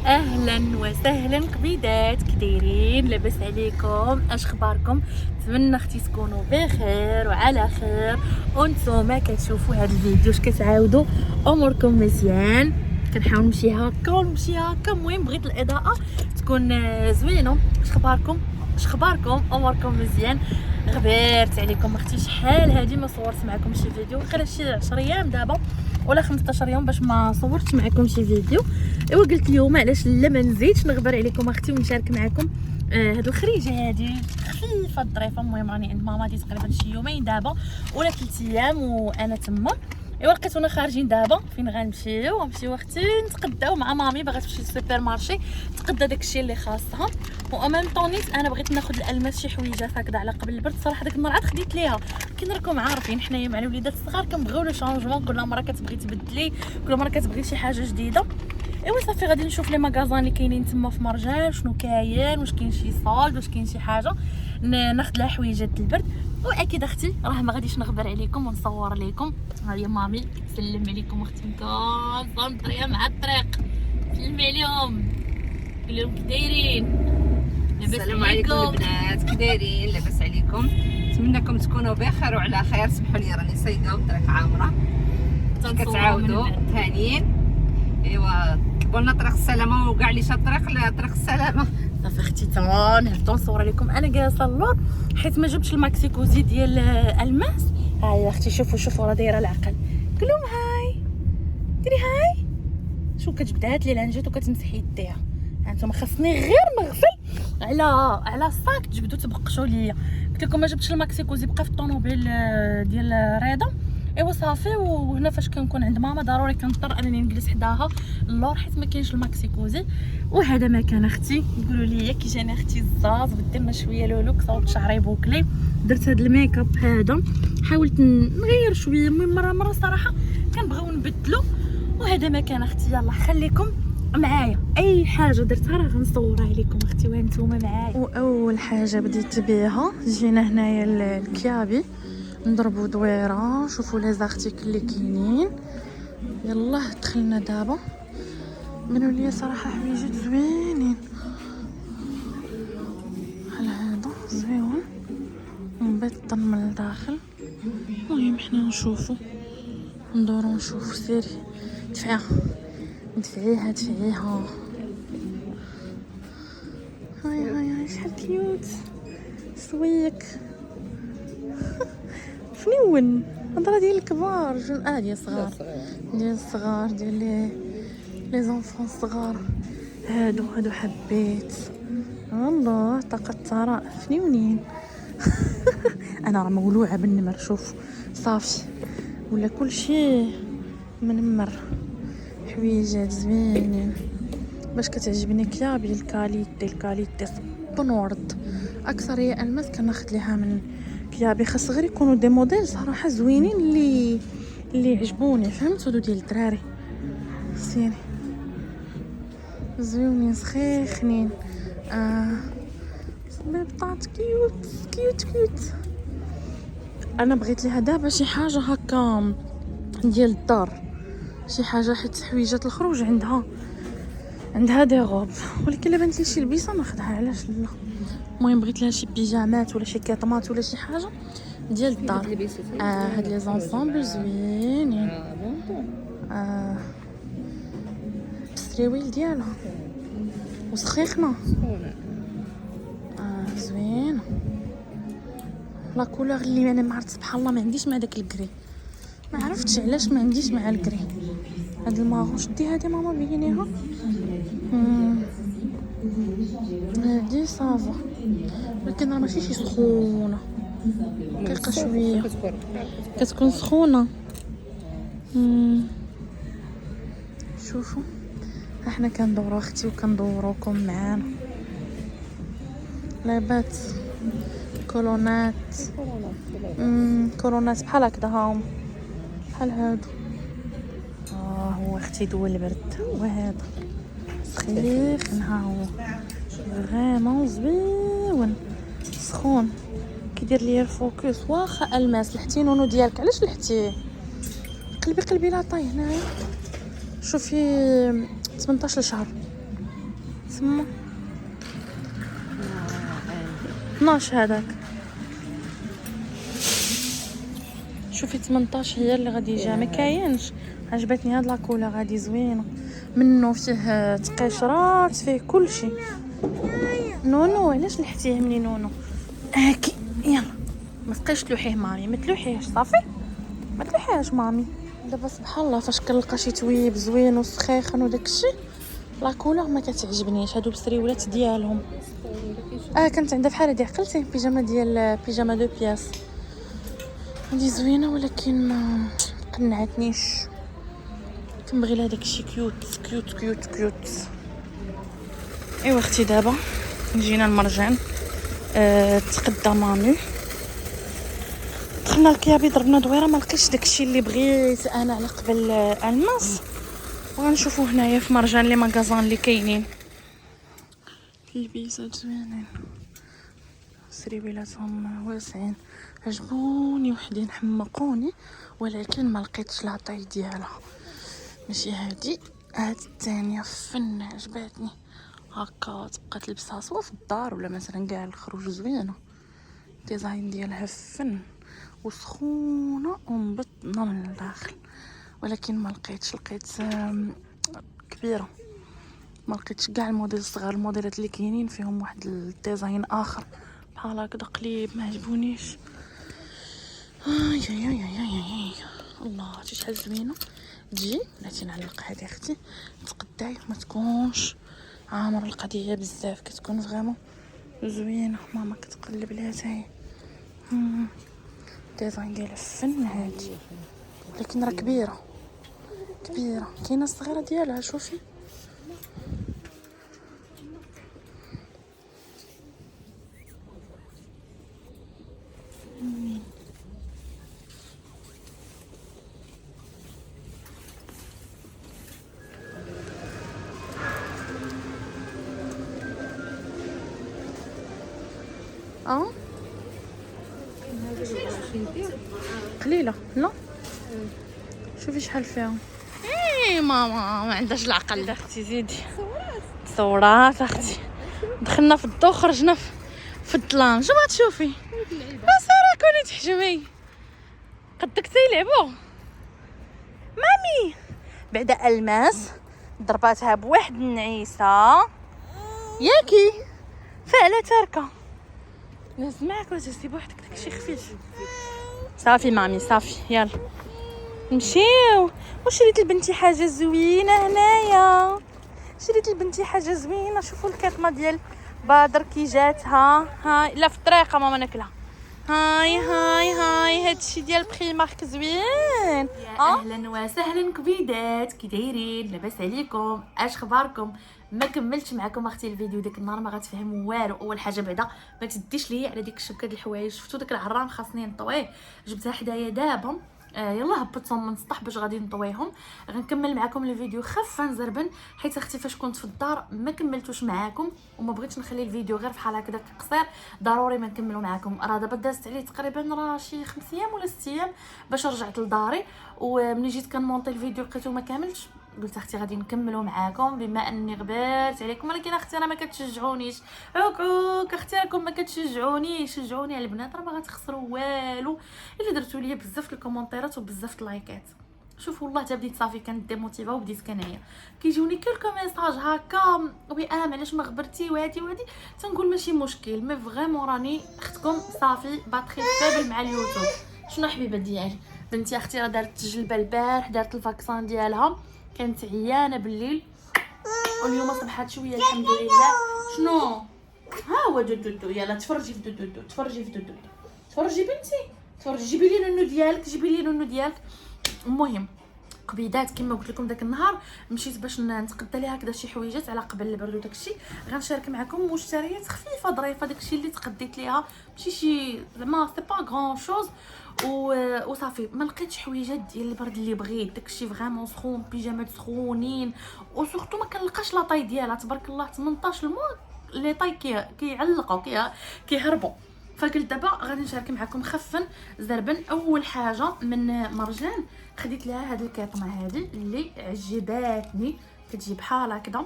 اهلا وسهلا قبيدات، كدايرين؟ لاباس عليكم؟ اش اخباركم؟ نتمنى اختي تكونوا بخير وعلى خير، وانتم كتشوفوا هذا الفيديو اش كتعاودوا اموركم مزيان. كنحاول نمشي هكا. المهم بغيت الاضاءه تكون زوينه. اش اخباركم؟ اموركم مزيان؟ غبرت عليكم اختي، شحال هادي ما صورت معكم شي فيديو، غير شي 10 ايام دابا ولا 15 يوم باش ما صورتش معكم شي فيديو. ايوا قلت اليوم علاش لا ما نزيدش نغبر عليكم اختي ونشارك معكم هادو الخريجه هادي خفيفه ظريفه. المهم راني عند ماما دي تقريبا شي يومين دابا ولا 3 ايام وانا تما. ايوا لقيتونا خارجين دابا، فين غنمشيو اختي؟ نتقداو مع مامي، باغا تمشي للسوبر مارشي تقدا داكشي اللي خاصها. وامام طونيت انا بغيت ناخذ الالماس شي حويجات هكذا على قبل البرد. صراحه داك النهار عاد خديت ليها، كي راكم عارفين حنايا مع الوليدات الصغار كنبغيو لو شونجمون، كل مره كتبغي تبدلي، كل مره كتبغي شي حاجه جديده. ايوا صافي غادي نشوف لي ماغازان اللي كاينين تما في مرجان، شنو كاين، واش كاين شي صالد، واش كاين شي حاجه ناخذ لها حويجات البرد. واكيد اختي راه ما غاديش نغبر عليكم ونصور لكم. ها هي مامي سلم عليكم اختي، مكاصه طريه مع الطريق، سلمي عليهم قول لهم كدايرين؟ السلام عليكم البنات، كدايرين؟ لاباس عليكم؟ نتمنىكم تكونوا بخير وعلى خير. سمحوا لي راني صايده والطريق عامره، كتعاودوا هانيين. ايوا طلبوا لنا طريق السلامه وكاع اللي شاد طريق السلامه. صافي اختي نهبطوا نصور لكم. انا جالسه اللور حيت ما جبتش الماكسيكوزي ديال الماس. ها هي اختي، شوفوا راه دايره العقل. قول لهم هاي، ديري هاي. شو كتبدات لي العنجات وكتمسحي يديها؟ انتما خاصني غير نغفل على الصاك تجبدوا تبقشوا ليا. قلت لكم ما جبتش الماكسيكوزي، بقى في الطوموبيل ديال رضا. ايوا صافي. وهنا فاش كنكون عند ماما ضروري كنضطر انني نجلس حداها اللور حيت ما كاينش الماكسيكوزي. وهذا مكان اختي، يقولوا لي كي جاني اختي الزاز بدي لنا شويه لولوك، صوبت شعري بوكلي، درت هذا الميك اب هذا، حاولت نغير شويه. المهم مره صراحه كنبغيو نبدلو. وهذا مكان اختي، يلا خليكم معايا، اي حاجه درتها راه غنصورها لكم اختي وانتوما معايا. واول حاجه بديت بها جينا هنايا الكيابي نضربوا دويره، شوفوا لي زارتيكل اللي كاينين. يلا دخلنا دابا، بانوا لي صراحه حوايج زوينين. بحال هذا زويون من بعد الظلم من الداخل. المهم حنا نشوفوا ندورو نشوفوا. سيري دفعيها هاي شحال كيوت سويك. فنون هضره ديال الكبار ديال الصغار ديال لي زونفون الصغار. هادو حبيت والله طاقه الثراء فنونين. انا راه مولوعه بالنمر، شوف صافي ولا كل شيء منمر. حويجات زوينين باش كتعجبني كيابي. الكاليتي صبن ورد اكثر. هي الماس كناخذ ليها من كيابي، خاص غير يكونوا دي موديل صراحه زوينين اللي عجبوني، فهمت؟ هادو ديال الدراري سيري زوينين سخيخنين. بطاط كيوت. انا بغيت ليها دابا شي حاجه هكا ديال الدار، شي حاجه حيت حويجات الخروج عندها دي غوب، ولكن الا بانت لي شي لبسه ناخذها، علاش لا. المهم بغيت لها شي بيجامات ولا شي كاطمات ولا شي حاجه ديال الدار. هاد لي زونسامبل زوينين. بالسريويل ديالها وسخيخنا. زوين. لا كولور اللي انا ما عرفت سبحان الله ما عنديش مع داك الكري، ما عرفتش علاش ما عنديش مع الكري. هاد الماغو شدي هادي ماما بينيها. هادي صافا ولكن راه ماشي شي سخونه، دقيقه شويه كتكون سخونه. شوفوا احنا كندورو اختي وكندوروكم معانا. لابات كولونات بحال هكذا، هاهم بحال هادو. هو اختي دول البرد، وهذا سخيخ. ها هو فريمون زوين سخون، كيدير ليا الفوكس. واخا الماس لحتي نونو ديالك، علاش لحتيه؟ قلبي لا طاي هنايا. شوفي 18 شهر تما 12 هذاك. شوفي 18 هي اللي غادي يجي، ما كاينش. عجبتني هاد لاكولا، غادي زوينه منه، فيه تقشرات، فيه كلشي. نونو علاش لحتيه مني نونو؟ هاكي يلا ما تبقايش تلوحيه مامي، ما تلوحيهش صافي، ما تلوحيهاش مامي. دابا سبحان الله فاش كنلقى شي تويب زوين وسخيخن وداكشي، لاكولا ما كتعجبنيش. هادو بسريولات ديالهم. كانت عندها بحال هادي، عقلتي بيجاما ديال بيجاما دو بياس، هادي زوينه ولكن ما قنعتنيش. كنبغي لها داكشي كيوت كيوت كيوت كيوت. ايوا اختي دابا جينا المرجان. تقدى مامي، دخلنا الكيابي ضربنا دويره، ما لقيتش داكشي اللي بغيت انا على قبل الماس. وغنشوفوا هنايا في مرجان لي ماغازان اللي كاينين. البيزات زوينين، سريويلاتهم واسعين، عجبوني وحدين حمقوني، ولكن ما لقيتش لاطاي ديالها. ماشي هادي، هاد الثانيه فن عجبتني هكا، تبقى تلبسها سوا في الدار ولا مثلا كاع الخروج. زوينه الديزاين ديالها فن وسخونه ومبطنه من الداخل، ولكن ما لقيتش. لقيت كبيره، ما لقيتش كاع الموديل الصغار. الموديلات اللي كاينين فيهم واحد الديزاين اخر بحال هكذا قليب، ما عجبونيش. يا الله شي شحال زوينه. تجي بلاتي نعلق هذه اختي، تقداي ما تكونش عامر القضيه بزاف، كتكون فريمون زوينه. ماما كتقلب ليها تاهي. الديزاين ديالها فن هادي، لكن راه كبيره كبيره. كاينه الصغيره ديالها، شوفي قليله. لا شوفي شحال فيها. ماما ما عندهاش العقل اختي. زيدي صورات اختي. دخلنا في الضو خرجنا في الظلام. شنو غتشوفي؟ بس راه كوني تحجمي قدك تيلعبوا. مامي بعدا الماس ضرباتها بواحد النعيسه ياكي فعلا تاركه. نهز معاك ولا تهزي بوحدك؟ داكشي خفيف. صافي مامي صافي يلا نمشيو. وشريت لبنتي حاجه زوينه هنايا، شريت لبنتي حاجه زوينه. شوفوا الكيطمه ديال بادر كي جاتها. هاي لا في الطريقه ماما ناكلها. هاي هادشي ديال بري مارك زوين. اهلا وسهلا كبيدات، كي دايرين؟ لاباس عليكم؟ اش خباركم؟ ما كملتش معكم اختي الفيديو ديك النهار، ما غتفهموا والو. اول حاجه بعدا ما تديش ليا على ديك الشبكه د الحوايج. شفتوا داك العران خاصني نطويه، جبتها حدايا دابا. يلا هبطتهم من السطح باش غادي نطويهم. غنكمل معكم الفيديو خفا زربن، حيت اختي فاش كنت في الدار ما كملتوش معكم وما بغيتش نخلي الفيديو غير فحال هكذا قصير. ضروري ما نكملوا معكم. راه دابا دازت عليه تقريبا راه شي 5 ايام ولا 6 ايام باش رجعت لداري، وملي جيت كنمونطي الفيديو لقيتو ما كاملش. قلت اختي غادي نكملوا معاكم بما اني غبرت عليكم، ولكن اختي راه ما كتشجعونيش. عكوك اختي راكم ما كتشجعونيش. شجعوني على البنات، راه ما غتخسروا والو الا درتوا لي بزاف الكومونتيرات وبزاف اللايكات. شوفوا والله حتى بديت صافي كانت ديموتيفا وبديت كنايا كيجوني كلكو ميساج هكا وي علاش ما غبرتي وهادي تنقول ماشي مشكل. مي فريمون راني اختكم صافي باتري فابل مع اليوتيوب. شنو حبيبه ديالي بنتي اختي راه دارت التجربه البارح، دارت الفاكسان ديالها، كانت عيانه بالليل واليوم صبحات شويه الحمد لله. شنو ها هو دودو؟ يلا تفرجي في دودو، تفرجي في دودو، تفرجي بنتي تفرجي. جيبي لي نونو ديالك، جيبي لي نونو ديالك. المهم قبيدات كما قلت لكم داك النهار مشيت باش نتقدى ليها هكذا شي حويجات على قبل البرد وداكشي. غنشارك معكم مشتريات خفيفه ظريفه، داكشي اللي تقديت ليها ماشي شي زعما سي با غران شوز. وصافي ما لقيتش حويجات ديال البرد اللي بغيت. داكشي فريمون سخون، بيجامات سخونين، وسورتو ما كنلقاش لاطاي ديالها تبارك الله 18 المو لي طاي كيعلقوا كيهربوا. فقلت دابا غادي نشارك معكم خفا زربا. اول حاجه من مرجان خديت لها هاد الكيطمه هذه اللي عجباتني، كتجي بحال هكذا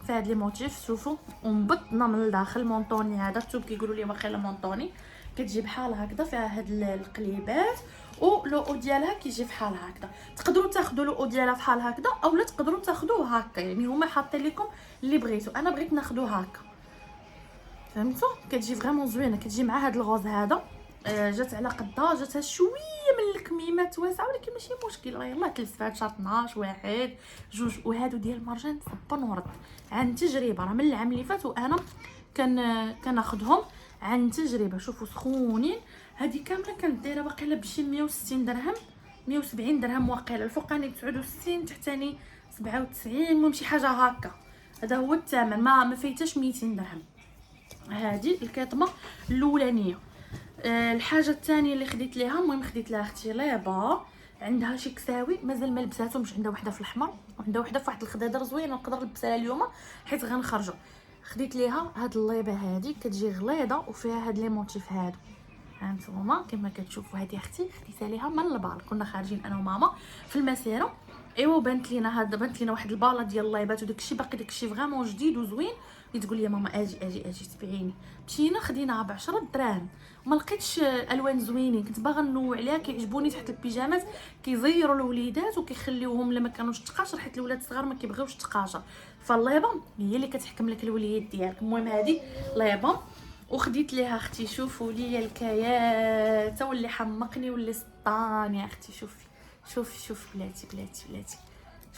في هاد لي موتيف شوفوا، ومبطنه من الداخل مونطوني. هذا الثوب كيقولوا لي واخا مونطوني، كتجي بحال هكذا فيها هاد القليبات، ولو ديالها كيجي بحال هكذا. تقدروا تاخذوا لو ديالها بحال هكذا اولا تقدروا تاخذوه هكا، يعني هما حاطين لكم اللي بغيتو. انا بغيت ناخذوه هكا، فهمتوا؟ كتجي فريمون زوينه، كتجي مع هاد الغوز هذا. جات على قدها، جاتها شويه من الكميمات واسعه، ولكن ماشي مشكل. راه يلاه تلبس فيها شهر 12 واحد جوج. وهادو ديال المرجان صبن ورد عن تجربه، راه من العام اللي فات وانا كناخذهم عن تجربه. شوفوا سخونين. هذه كامله كانت دايره باقيلا بشي 160 درهم 170 درهم واقيلا. الفوقاني 69، تحتاني 97، المهم شي حاجه هكا. هذا هو الثمن، ما فايتاش 200 درهم. هذه الكيطمه الاولانيه. الحاجه الثانيه اللي خديت ليها، المهم خديت لها اختي ليبا، عندها شي كساوي مازال ما لبساتهمش. عندها وحده في الاحمر وعندها وحده في واحد الخضيضر زوينه، نقدر نلبسها اليوم حيت غنخرجوا. خديت ليها هاد الليبه هذه، كتجي غليظه وفيها هاد لي موتيف هادو. هانتوما كما كتشوفوا. هذه اختي خديتها ليها من البال، كنا خارجين انا وماما في المسيره، ايوا بانت لينا واحد الباله ديال الليبات وداكشي باقي، داكشي فريمون جديد وزوين. تقول لي ماما اجي تبيعيني. مشينا خديناها ب10 دراهم وما لقيتش الوان زوينين. كنت باغا ننوع عليها، كيعجبوني تحت البيجامات، كيزيروا الوليدات وكيخليوهم لما كانوش تقاشر، حيت الولاد الصغار ما كيبغيوش تقاشر. فالليبه هي اللي كتحكم لك الوليد ديالك. المهم هذه ليبه وخديت ليها اختي. شوفوا لي الكيات، واللي حمقني واللي سطاني. اختي شوفي بلاتي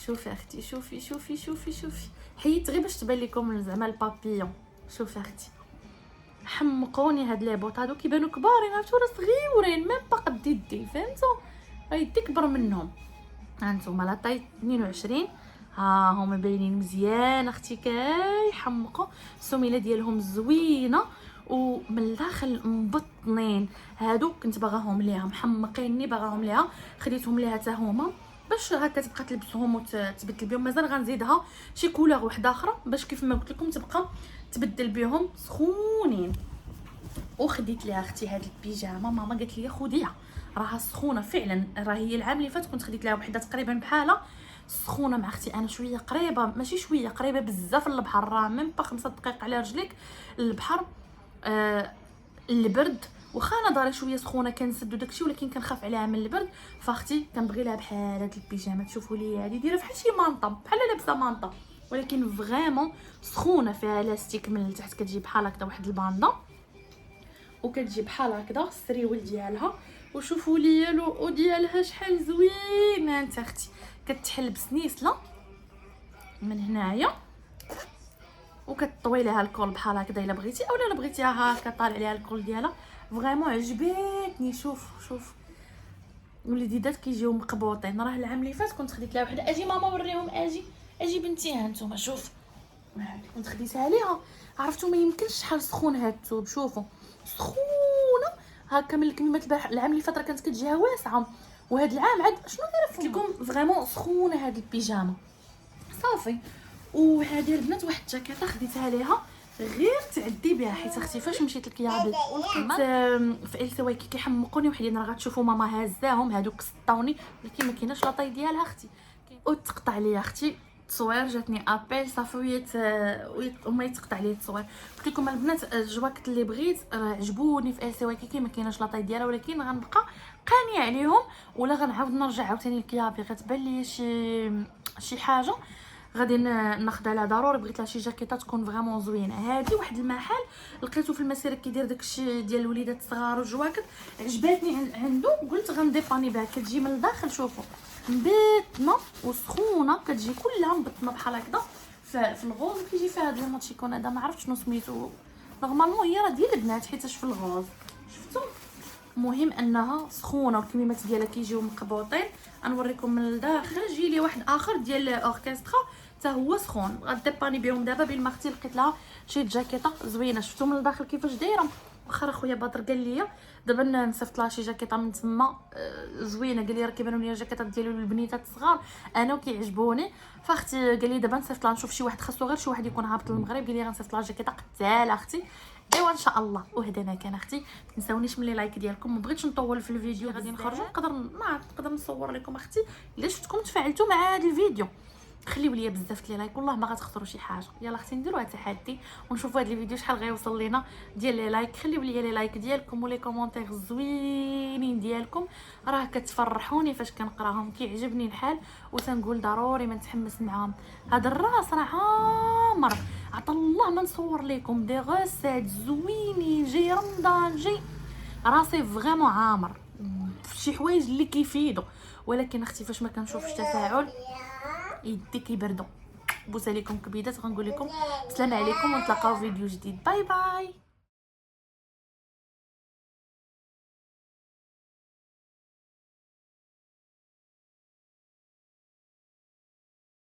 شوفي اختي، شوفي حيت غير باش تبان لكم زعما البابيون. شوفي اختي حمقوني هاد لي بوط هادو، كيبانوا كبارين عرفتوا راه صغيورين ميم با قد يدي، فهمتوا؟ يدي كبر منهم. هانتوما لا طاي 22 ها هما باينين مزيان اختي، كيحمقوا. السميله ديالهم زوينه ومن الداخل مبطنين. هادو كنت باغاهم ليها محمقيني، باغاهم ليها خديتهم ليها حتى هما باش هكا تبقى تلبسهم وتبدل بهم. مازال غنزيدها شي كولور وحده اخرى باش كيف ما قلت لكم تبقى تبدل بهم سخونين. وخديت ليها اختي هاد البيجامه، ماما قالت لي خديها راها سخونه فعلا. راه هي العام اللي فات كنت خديت لها وحده تقريبا بحالها سخونه مع اختي. انا شويه قريبه، ماشي شويه قريبه بزاف للبحر، راه ميم با 5 دقائق على رجليك البحر. البرد واخا انا داري شويه سخونه كنسدو داكشي، ولكن كنخاف عليها من البرد. فاختي كنبغي لها بحال هاد البيجامه. تشوفوا لي هذه دايره بحال شي مانطه، بحال لابسه مانطه ولكن فريمون سخونه، فيها لاستيك من التحت، كتجي بحال هكذا واحد الباندا وكتجي بحال هكذا السريول ديالها. وشوفوا لي لو ديالها شحال زوينه. انت اختي كتحل بسنيسله من هنايا وكتطوي لها الكول بحال هكذا الا بغيتي، اولا الا بغيتيها هكا طالع عليها الكول ديالها. فريمون عجبتني. شوف وليدات كيجيو مقبوطين. راه العام اللي فات كنت خديت لها وحده. اجي ماما وريهم، اجي بنتي. ها نتوما شوف كنت خديتها ليها. عرفتوا ما يمكنش شحال سخون هاد الثوب. شوفوا سخونه هكا من الكميمات. العام اللي فات كانت كتجيها واسعه، وهاد العام عاد شنو دايره قلت لكم فريمون سخونه هاد البيجامه صافي. وهذه البنات واحد الجاكيطه خديتها ليها غير تعدي بها، حيت اختي فاش مشيت لكيابل ولقيت في السوايكي كيحمقوني وحدين. راه غتشوفوا ماما هزاهم هذوك سطاوني، ولكن ما كايناش لاطاي ديالها اختي. وتقطع ليا اختي التصوير، جاتني ابيل صافي وما يتقطع لي التصوير. قلت لكم البنات الجواكت اللي بغيت عجبوني في السوايكي، ما كايناش لاطاي ديالها، ولكن غنبقى قانيه عليهم ولا غنعاود نرجع عاوتاني لكيابل. غتبان لي شي حاجه غادي ناخذها لها ضروري. بغيت لها شي جاكيطه تكون فريمون زوينه. هذه واحد المحل لقيته في المسيره كيدير داكشي ديال الوليدات الصغار والجواكت، عجباتني عنده قلت غنديباني بها. كتجي من الداخل شوفوا مبطنه وسخونه، كتجي كلها مبطنه بحال هكذا في الغوز. كيجي فيها هذا الماتشيكون هذا ما عرفتش شنو سميتو، نورمالمون هي راه ديال البنات حيتاش في الغوز شفتوا. المهم انها سخونه والكميمات ديالها كيجيو مقبوطين. غنوريكم من الداخل. جي لي واحد اخر ديال اوركسترا حتى هو سخون، غديباني بهم دابا. بين ما اختي لقيت لها شي جاكيطه زوينه. شفتوا من الداخل كيفاش دايره. واخا خويا بدر قال لي دابا نصيفط لها شي جاكيطه من تما زوينه، قال لي راه كيبانوا لي الجاكيطات ديالو للبنيتات الصغار انا وكيعجبوني. فاختي قال لي دابا نصيفط لها نشوف شي واحد، خاصو غير شي واحد يكون هابط للمغرب. قال لي غنصيفط لها جاكيطه قتاله اختي. ايوا ان شاء الله. وهدانا كان اختي ما تنساونيش من لي لايك ديالكم. ما بغيتش نطول في الفيديو، غادي نخرجوا نقدر نصور لكم اختي الا شفتكم تفاعلتوا مع هذا الفيديو. خليو ليا بزاف لي لايك، والله ما غتخسروا شي حاجه. يلا اختي نديروا هذا التحدي ونشوفوا هذا الفيديو شحال غيوصل لينا ديال لي لايك. خليو ليا لي لايك ديالكم ولي كومونتير زوينين ديالكم، راه كتفرحوني فاش كنقراهم، كيعجبني الحال وتنقول ضروري ما نتحمس معاهم. هذا الراس راه عامر، عطا الله ما نصور لكم دي غوسيت زوينين. جاي رمضان جاي راسي فريمون عامر شي حوايج اللي كيفيدوا، ولكن اختي فاش ما كنشوفش تفاعل يدي كيبردوا. بوس عليكم كبيدات، غنقول لكم السلام عليكم ونتلاقاو فيديو جديد. باي باي.